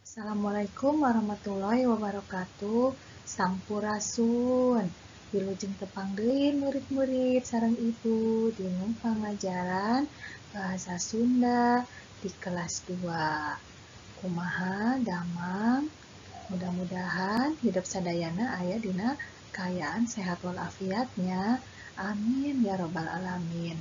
Assalamualaikum warahmatullahi wabarakatuh. Sampurasun. Wilujeng tepang deui murid-murid sareng ibu dinu pangajaran bahasa Sunda di kelas 2. Kumaha damang? Mudah-mudahan hidup sadayana aya dina kaayaan sehat walafiatnya. Amin ya robbal alamin.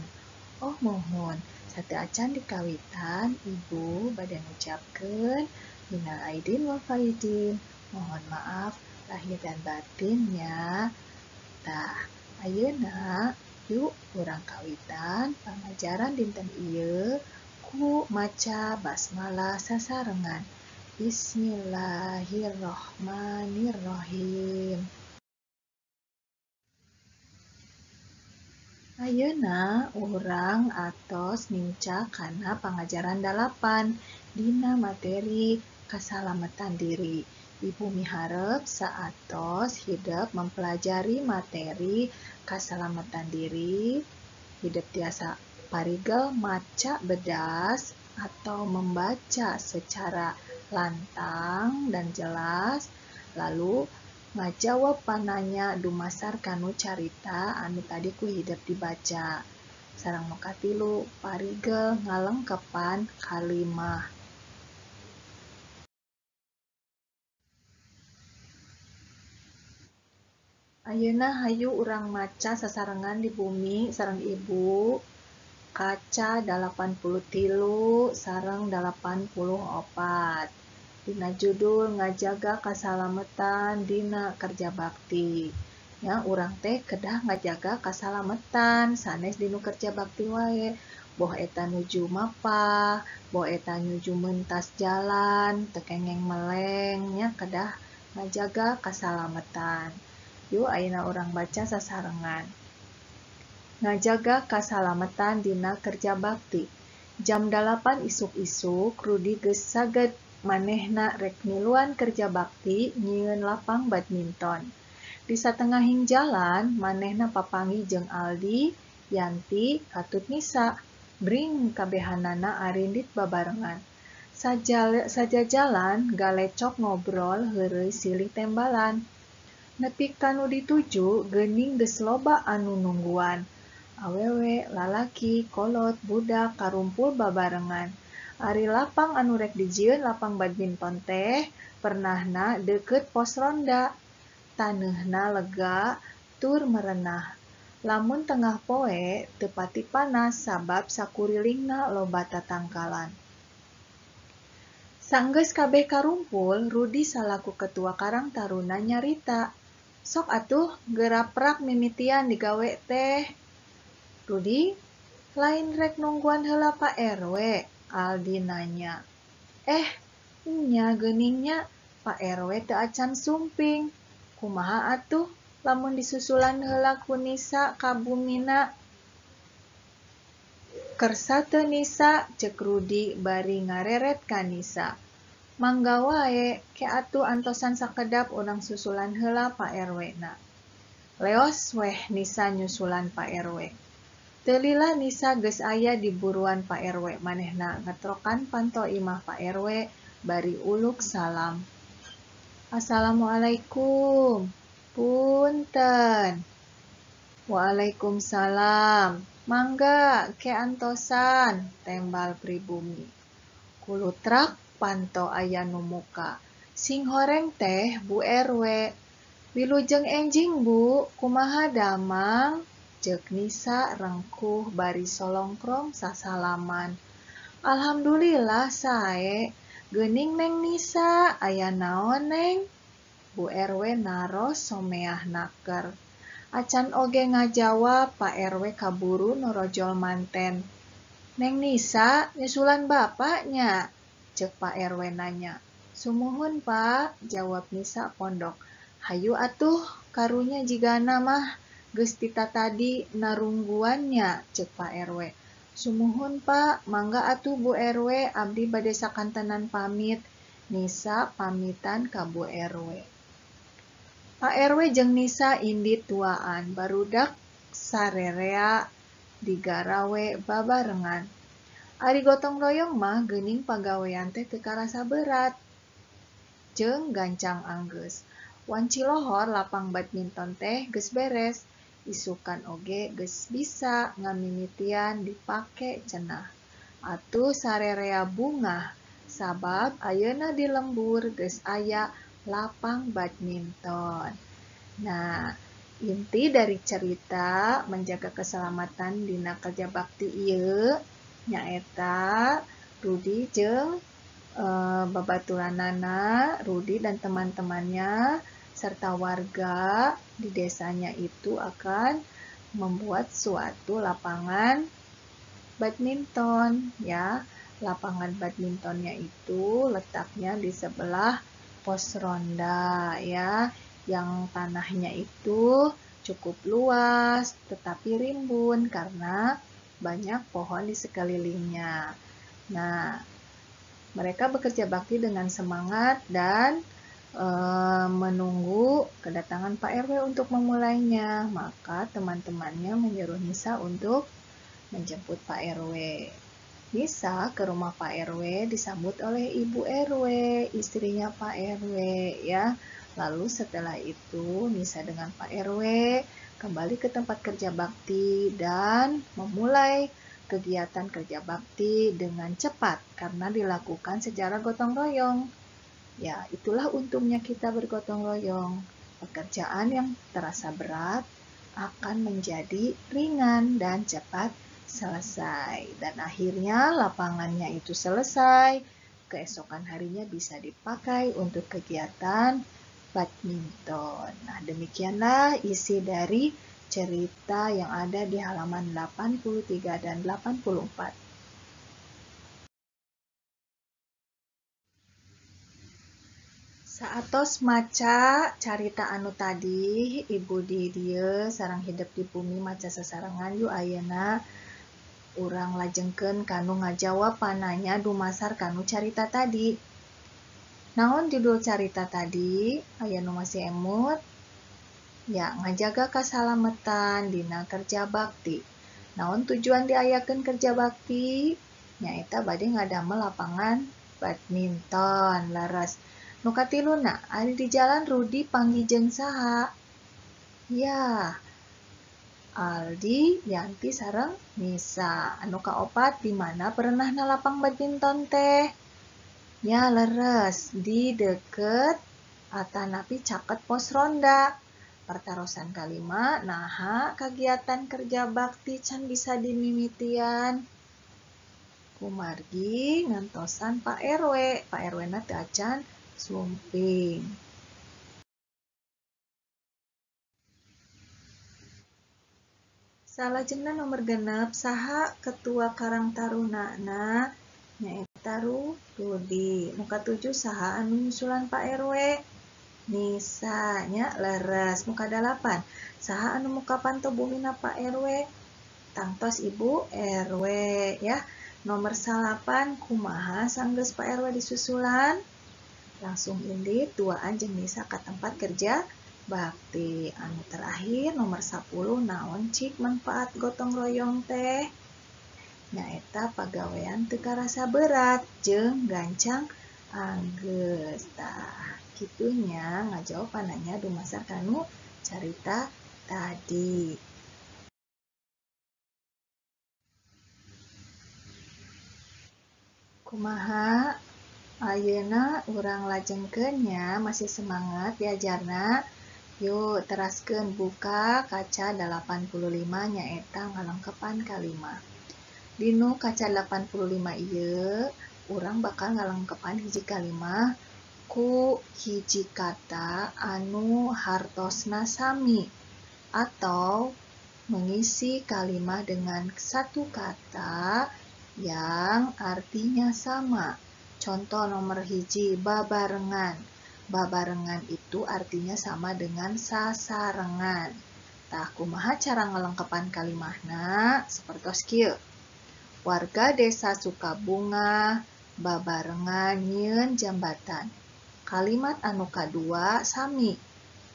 Oh mohon, sate acan dikawitan ibu bade ngucapkeun minal aidin wal faidin. Mohon maaf lahir dan batinnya. Tah, ayeuna yuk urang kawitan pangajaran dinten ieu ku maca basmalah sasarengan. Bismillahirrohmanirrohim. Ayeuna urang atos nimca kana pangajaran 8 dina materi kasalamatan diri. Ibu miharep saatos hidup mempelajari materi kasalamatan diri, hidup tiasa parigel maca bedas atau membaca secara lantang dan jelas, lalu ngajawab pananya dumasar kanu carita anu tadi ku hidup dibaca. Sareng nu katilu parigel ngalengkepan kalimah. Ayeuna hayu urang maca sasarengan di bumi sareng ibu kaca 83 sareng 84. Dina judul ngajaga kasalamatan dina kerja bakti. Ya, urang teh kedah ngajaga kasalamatan sanes dinu kerja bakti wae. Boh eta nuju mapah, boh eta nuju mentas jalan, teu kengeng meleng nya kedah ngajaga kasalamatan. Yuk ayeuna urang baca sasarengan. Ngajaga kasalamatan dina kerja bakti. Jam 8 isuk-isuk Rudi geus saged manehna rek miluan kerja bakti nyieun lapang badminton. Di satengahing jalan manehna papanggih jeung Aldi, Yanti, Katut Nisa. Bring kabehanana arindit babarengan. Saja jalan galecok ngobrol heureuy silih tembalan. Nepi kanu dituju geuning geus loba anu nungguan. Awewe, lalaki, kolot, budak karumpul babarengan. Ari lapang anu rek dijieun lapang badminton teh pernahna deukeut pos ronda. Taneuhna lega tur merenah. Lamun tengah poe teu pati panas sabab sakurilingna loba tatangkalan. Sanggeus kabeh karumpul, Rudi salaku ketua Karang Taruna nyarita. Sok atuh geuraprak mimitian digawe teh. Rudi, lain rek nungguan heula Pak RW, Aldi nanya. Nya geuningnya Pak RW teu acan sumping. Kumaha atuh lamun disusulan heula ku Nisa ka bumina? Kersa teu Nisa, cek Rudi bari ngareret ka Nisa. Mangga wae, ke atuh antosan sakedap urang susulan heula Pak RW-na. Leos weh Nisa nyusulan Pak RW. Teu lila Nisa geus aya di buruan Pak RW manehna ngetrokan panto imah Pak RW bari uluk salam. Assalamualaikum. Punten. Waalaikumsalam. Mangga ke antosan, tembal pribumi. Kulutrak panto aya nu muka. Sing horeng teh Bu RW. Wilujeng enjing Bu, kumaha damang? Ceuk Nisa rengkuh bari solongkrong sasalaman. Alhamdulillah sae. Geuning Neng Nisa, aya naon Neng? Bu RW naros someah naker. Acan oge ngajawab Pak RW kaburu norojol manten. Neng Nisa, nyusulan bapaknya? Cek Pak RW nanya. Sumuhun Pak, jawab Nisa pondok. Hayu atuh karunya jigana mah geus tita tadi narungguannya, cek Pak RW. Sumuhun Pak, mangga atuh Bu RW, abdi bade sakantenan pamit. Nisa pamitan ka Bu RW. Pak RW jeung Nisa indit tuaan, barudak sarerea digarawe babarengan. Ari gotong royong mah geuning pagawean teh teu karasa berat. jeung gancang anggeus. Wanci lohor lapang badminton teh geus beres. Isukan oge geus bisa ngamimitian dipake cenah. Atuh sarerea bungah sabab ayeuna di lembur geus aya lapang badminton. Nah, inti dari cerita menjaga keselamatan dina kerja bakti ieu nyaeta Rudi jeung babaturanana Rudi dan teman-temannya serta warga di desanya itu akan membuat suatu lapangan badminton ya. Lapangan badmintonnya itu letaknya di sebelah pos ronda ya, yang tanahnya itu cukup luas tetapi rimbun karena banyak pohon di sekelilingnya. Nah, mereka bekerja bakti dengan semangat dan menunggu kedatangan Pak RW untuk memulainya. Maka teman-temannya menyuruh Nisa untuk menjemput Pak RW. Nisa ke rumah Pak RW disambut oleh Ibu RW, istrinya Pak RW ya. Lalu setelah itu Nisa dengan Pak RW kembali ke tempat kerja bakti dan memulai kegiatan kerja bakti dengan cepat karena dilakukan secara gotong royong. Ya, itulah untungnya kita bergotong royong. Pekerjaan yang terasa berat akan menjadi ringan dan cepat selesai. Dan akhirnya lapangannya itu selesai. Keesokan harinya bisa dipakai untuk kegiatan badminton. Nah, demikianlah isi dari cerita yang ada di halaman 83 dan 84. Saatos maca carita anu tadi, Ibu di dieu sareng hidup di bumi maca sasarengan yu ayeuna urang lajengkeun kanu ngajawab pananya dumasar kanu carita tadi. Naon judul carita tadi? Aya nu masih emut? Ya, ngajaga kasalamatan dina kerja bakti. Naon tujuan diayakeun kerja bakti? Nyaeta bade ngadamel lapangan badminton, leres. Nu katiluna, ari di jalan Rudi panggih jeung saha? Ya, Aldi, Yanti sareng Nisa. Anu kaopat di mana perenahna lapang badminton teh? Ya, leres di deket atanapi caket pos ronda. Pertarosan kalima, naha kagiatan kerja bakti can bisa dimimitian. Kumargi ngantosan Pak RW. Pak RW na teu acan sumping. Salajengna nomor genep saha ketua Karang Tarunana nyaeta Rudi. Nu katujuh saha anu nyusulan Pak RW? Nisa nya leres. Nu kadalapan saha anu muka pantau bumina Pak RW? Tangtos Ibu RW ya. Nomor 8 kumaha sanggeus Pak RW disusulan? Langsung indit duaan jeung Nisa ka tempat kerja bakti. Anu terakhir nomor 10 naon cik manfaat gotong royong teh? Nyaeta pagawean teu karasa berat jeung gancang anggeus. Tah, kitunya ngajawab pananya dumasar kanu carita tadi. Kumaha? Ayeuna urang lajengkeun nya masih semangat diajarna. Yuk teraskeun buka kaca 85 nyaeta ngalengkepan kalima. Dinu kaca 85 ieu urang bakal ngalengkepan hiji kalima ku hiji kata anu hartosna sami atau mengisi kalimat dengan satu kata yang artinya sama. Contoh nomor hiji, babarengan. Babarengan itu artinya sama dengan sasarengan. Tah, kumaha cara ngelengkepan kalimahna? Sapertos kieu. Warga desa Sukabunga babarengan nyieun jambatan. Kalimat anu kadua sami.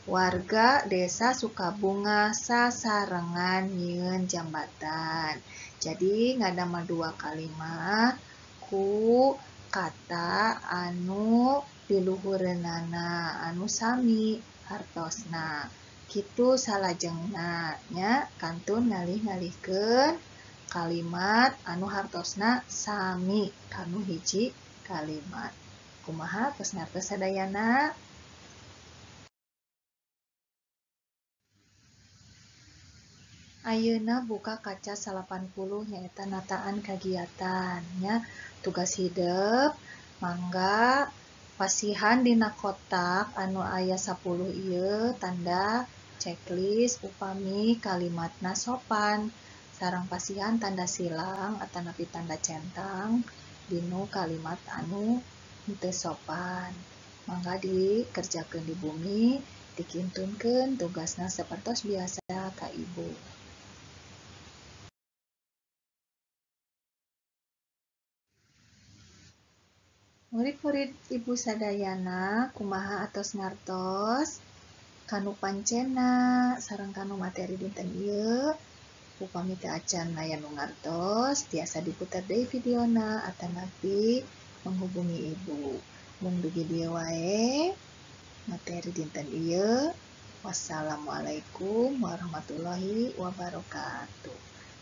Warga desa Sukabunga sasarengan nyieun jambatan. Jadi ngadamel dua kalimat ku kata anu di luhureunana anu sami hartosna. Kitu salajengna nya kantun ngalih-ngalihkeun kalimat anu hartosna sami kanu hiji kalimat. Kumaha tos ngartos sadayana? Ayeuna buka kaca 80 nyaeta nataan kagiatan nya tugas hidup mangga pasihan dina kotak anu aya 10 ieu tanda checklist upami kalimatna sopan sareng pasihan tanda silang atanapi tanda centang dinu kalimat anu henteu sopan. Mangga dikerjakeun di bumi dikintunkeun tugasna sapertos biasa ka ibu. Murid-murid ibu sadayana kumaha atos ngartos kanu pancena sareng kanu materi dinten ieu upami teu acan aya nu ngartos tiasa diputer deui videona atanapi menghubungi ibu. Mung dugi dieu wae materi dinten ieu. Wassalamualaikum warahmatullahi wabarakatuh.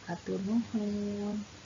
Hatur nuhun.